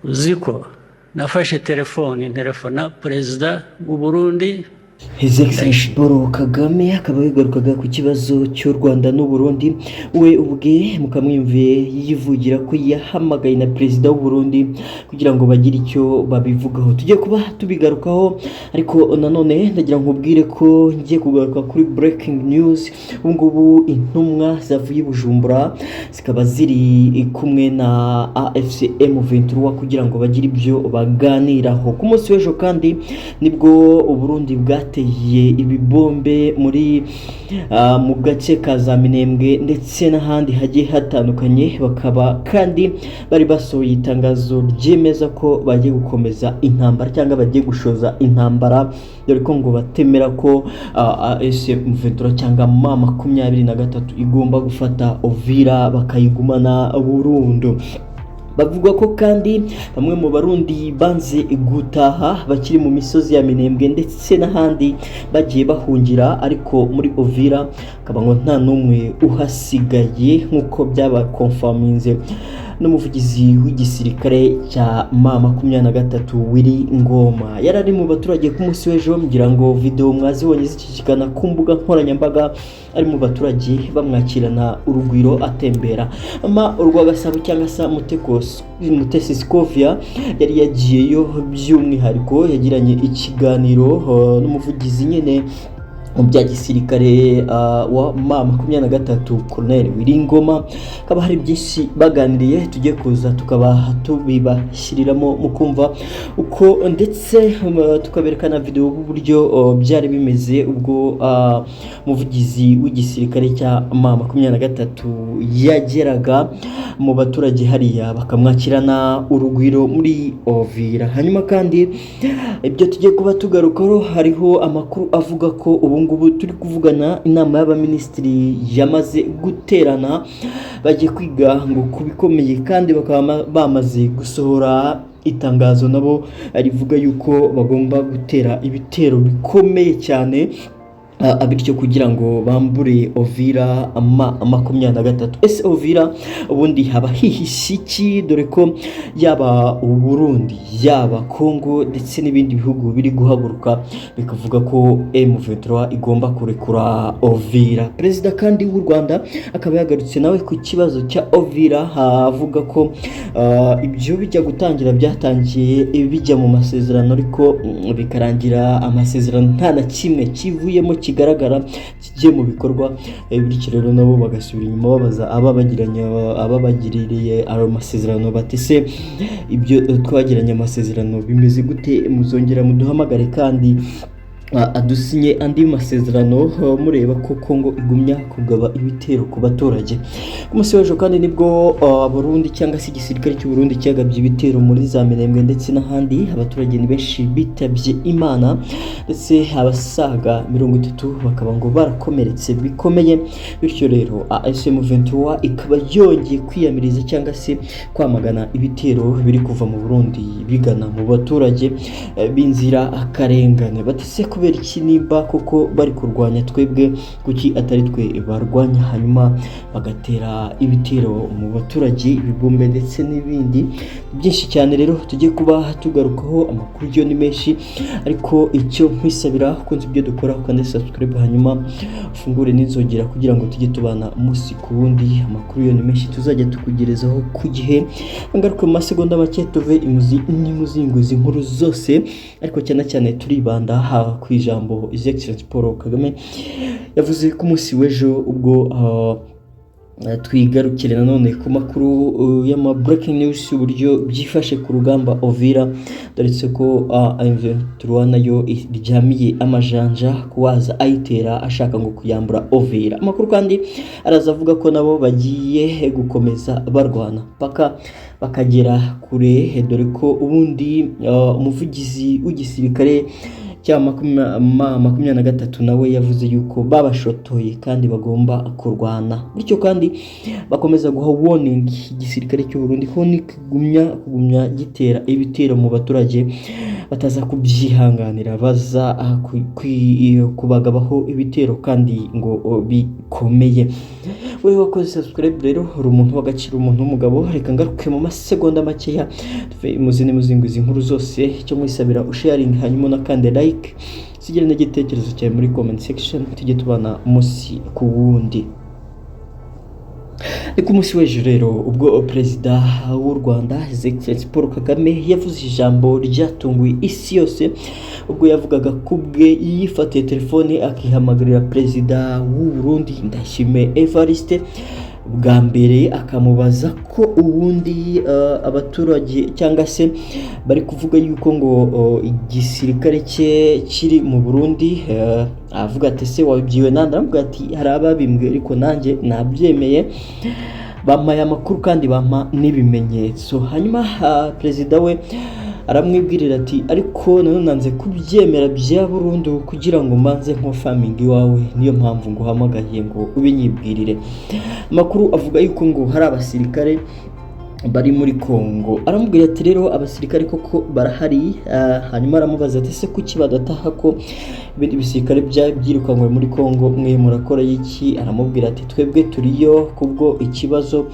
uzi ko nafashe telefona perezida w'u Burundi. His Excellency Paul Kagame akaba yigarukaga ku kibazo cy'u Rwanda n'u Burundi, we ubwe mukamwimviye yivugira ko yahamagaye na perezida w'u Burundi kugira ngo bagire icyo babivugaho. Tujye kuba tubigarukaho, ariko nanone ndagira nkubwire ko ngiye kugaruka kuri breaking news. Ubungubu intumwa zavuye Bujumbura zikaba ziri kumwe na AFC M23 kugira ngo bagire ibyo baganiraho. Ku munsi w'ejo kandi nibwo u Burundi bwateye ibibombe muri mu gace ka za Minembwe ndetse n'ahandi hagiye hatandukanye, bakaba kandi bari basohoye itangazo ryemeza ko bagiye gukomeza intambara cyangwa bagiye gushoza intambara, dore ko ngo batemera ko M23 cyangwa M23 igomba gufata Uvira bakayigumana burundu. Bavuga ko kandi bamwe mu Barundi banze gutaha bakiri mu misozi ya Minembwe ndetse n'ahandi bagiye bahungira, ariko muri Uvira akaba ngo nta n'umwe uhasigaye nk'uko byaba confirminze n'umuvugizi w'igisirikare cya M23 Willy Ngoma. Yarari mu baturage ku munsi w'ejo, ngira ngo video mwazibonye zikikikana ku mbuga nkoranyambaga, ari mu baturage bamwakirana urugwiro atembera. Urwa Gasabo cyangwa se Mutesi Scovia yari yagiyeyo by'umwihariko, yagiranye ikiganiro n'umuvugizi nyene mu bya gisirikare wa M23 Colonel Willy Ngoma. Kaba hari byinshi baganiriye, tujye kuza tukaba tubibashyiriramo mukumva uko, ndetse tukaberekana video uburyo byari bimeze ubwo umuvugizi w'igisirikare cya M23 yageraga mu baturage hariya bakamwakirana urugwiro muri Uvira. Hanyuma kandi ibyo tujye kuba tugarukaho, hariho amakuru avuga ko ubungubu turi kuvugana inama y'abaminisitiri yamaze guterana, bagiye kwiga ngo kubikomeye, kandi bakaba bamaze gusohora itangazo nabo rivuga yuko bagomba gutera ibitero bikomeye cyane bityo kugira ngo bambure Uvira M23. Ese Uvira ubundi haba hihishe iki, dore ko yaba u Burundi yaba Kongo ndetse n'ibindi bihugu biri guhaguruka bikavuga ko M23 igomba kurekura Uvira. Perezida kandi w'u Rwanda akaba yagarutse nawe ku kibazo cya Uvira, avuga ko ibyo bijya gutangira byatangiye bijya mu masezerano, ariko bikarangira amasezerano nta na kimwe kivuyemo kigaragara kigiye mu bikorwa, bityo rero nabo bagasubira inyuma babaza ababagiririye ayo masezerano batese ibyo twagiranye amasezerano bimeze gute, muzongera muduhamagare kandi adusinye andi masezerano mureba ko Kongo igumya kugaba ibitero ku baturage. Ku munsi w'ejo kandi nibwo Burundi cyangwa se igisirikare cy'u Burundi cyagabye ibitero muri za Minembwe ndetse n'ahandi, abaturage ni benshi bitabye Imana ndetse abasaga 30 bakaba ngo barakomeretse bikomeye. Bityo rero M23 ikaba yongeye kwiyamiriza cyangwa se kwamagana ibitero biri kuva mu Burundi bigana mu baturage binzira akarengane. Batese kubera iki nimba koko bari kurwanya twebwe, kuki atari twe barwanya hanyuma bagatera ibitero mu baturage, ibibombe ndetse n'ibindi byinshi cyane. Rero tujye kuba tugarukaho, amakuru yo ni menshi, ariko icyo nkwisabira kunze ibyo dukora ukande subscribe hanyuma ufungure n'inzogera kugira ngo tujye tubana umunsi ku wundi. Amakuru yo ni menshi tuzajya tukugerezaho ku gihe, ngaruka mu masegonda make tuve imuzinguzi nkuru zose, ariko cyane cyane turibanda ku ijambo His Excellency Paul Kagame yavuze ku munsi w'ejo, ubwo twigarukire nanone ku makuru y'ama breaking news uburyo byifashe ku rugamba Uvira, dore ko M23 nayo iryamiye amajanja kuwaza ayitera ashaka ngo kuyambura Uvira. Amakuru kandi araza avuga ko nabo bagiye gukomeza barwana paka bakagera kure, dore ko ubundi umuvugizi w'igisirikare cya M23 nawe yavuze yuko babashotoye kandi bagomba kurwana, bityo kandi bakomeza guha warning igisirikare cy'u Burundi ko kugumya gitera ibitero mu baturage bataza kubyihanganira, baza kubagabaho ibitero kandi ngo bikomeye. wowe wakoze subscribe rero uri umuntu w'agaciro, umuntu w'umugabo. Reka ngaruke mu masegonda makeya tuve mu zindi muzinguzi nkuru zose, cyo mwisabira usharing hanyuma nakande like, sigire n'igitekerezo cyawe muri comment section, tujye tubana umunsi ku wundi. Ni ku munsi w'ejo rero ubwo perezida w'u Rwanda His Excellency Paul Kagame yavuze ijambo ryatunguye isi yose, ubwo yavugaga kubwe yifatiye telefone akihamagarira perezida w'u Burundi Ndayishimiye Evariste, bwa mbere akamubaza ko ubundi abaturage cyangwa se bari kuvuga yuko ngo igisirikare cye kiri mu Burundi. Avuga ati se wabibyiwe nande? Aravuga ati hari ababimbwe ariko nanjye nabyemeye, bampaye amakuru kandi bampa n'ibimenyetso. Hanyuma perezida we aramwibwirira ati ariko none nanze kubyemera bya burundu kugira ngo manze nko farming iwawe, niyo mpamvu ngo uhamagaye ngo ubinyibwirire. Amakuru avuga yuko ngo hari abasirikare bari muri Kongo. Aramubwira ati rero abasirikare koko barahari. Hanyuma aramubaza ati se kuki badataha ko ibindi bisirikare byirukanywe muri Kongo, mwe murakora iki? Aramubwira ati twebwe turiyo kubwo ikibazo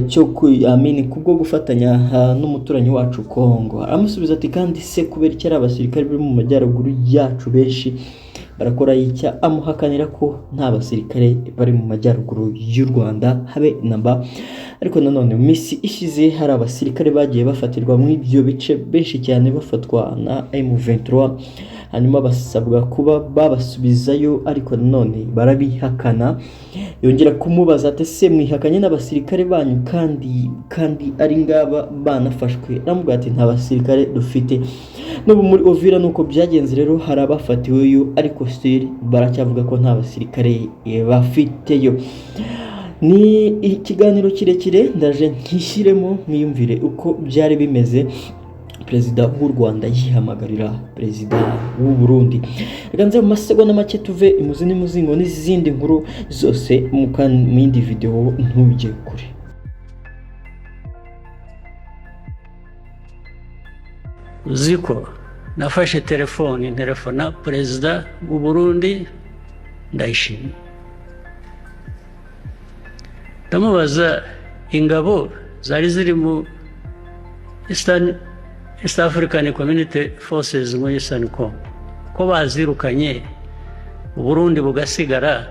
cyo kubwo gufatanya n'umuturanyi wacu Kongo. Aramusubiza ati kandi se kubera iki ari abasirikare bari mu majyaruguru yacu benshi barakora icya? Amuhakanira ko nta basirikare bari mu majyaruguru y'u Rwanda habe namba. Ariko nanone mu minsi ishize hari abasirikare bagiye bafatirwa mu ibyo bice benshi cyane, bafatwa na M23, hanyuma basabwa kuba babasubizayo, ariko nanone barabihakana. Yongera kumubaza ati se mwihakanye n'abasirikare banyu kandi ari ngaba banafashwe? Aramubwira ati nta basirikare dufite. N'ubu muri Uvira nuko byagenze rero, hari abafatiweyo ariko still baracyavuga ko nta basirikare bafiteyo. Ni ikiganiro kirekire ndaje nkishyiremo mwiyumvire uko byari bimeze. Perezida w'u Rwanda yihamagarira perezida w'u Burundi. Reka nze mu masegonda make tuve imuzi n'umuzingo n'izindi nkuru zose mu yindi video, ntujye kure. Uziko nafashe telefona perezida w'u Burundi Ndayishimiye, ndamubaza ingabo zari ziri mu East African Community Forces muri Eastern Congo ko bazirukanye, u Burundi bugasigara,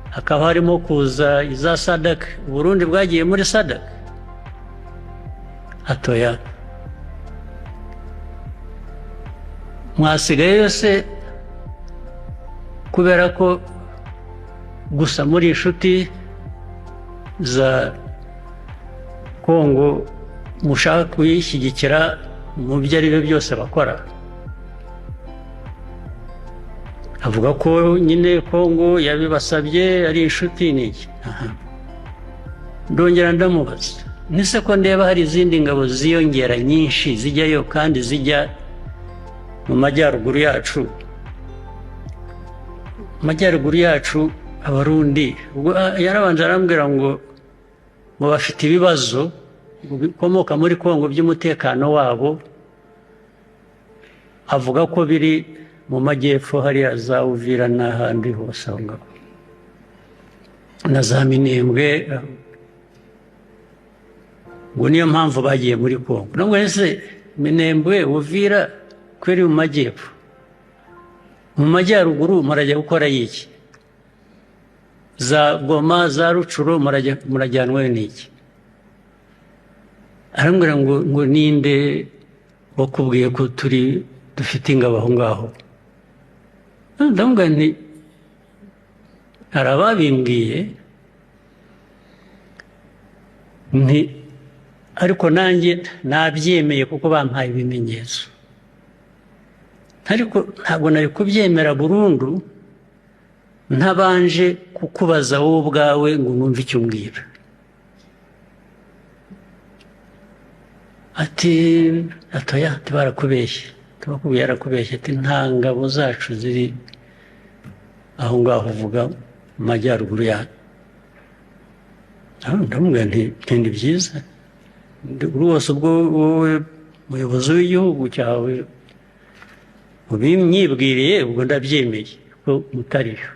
hakaba harimo kuza iza SADC. U Burundi bwagiye muri SADC? Atoya. Mwasigaye yose kubera ko gusa muri inshuti za Kongo mushaka kuyishyigikira mu byo ari byo byose bakora? Avuga ko nyine Kongo yabibasabye ari inshuti n'iki. Ndongera ndamubaza nise ko ndeba hari izindi ngabo ziyongera nyinshi zijyayo kandi zijya mu majyaruguru yacu. Majyaruguru yacu Abarundi yarabanje arambwira ngo bafite ibibazo bikomoka muri Kongo by'umutekano wabo. Avuga ko biri mu majyepfo hariya za Uvira n'ahandi hose aho ngaho na za Minembwe, ngo niyo mpamvu bagiye muri Kongo. Nubwo ese Minembwe Uvira kweri mu majyepfo, mu majyaruguru murajya gukora iki? Za Goma za Rucuro murajyanwe n'iki? Arambwira ngo ninde wakubwiye ko dufite ingabo aho ngaho? Ndamubwira nti hari ababimbwiye, ariko nanjye nabyemeye kuko bampaye ibimenyetso. Ariko ntabwo nari kubyemera burundu ntabanje kukubaza wowe ubwawe ngo numve icyo umbwira. Ati atoya barakubeshye, tubakubwiye yarakubeshye, ati nta ngabo zacu ziri aho ngaho uvuga mu majyaruguru yacu. Ndamubwira nti ni byiza rwose, ubwo wowe muyobozi w'igihugu cyawe ubinyibwiriye ubwo ndabyemeye ko mutariyo.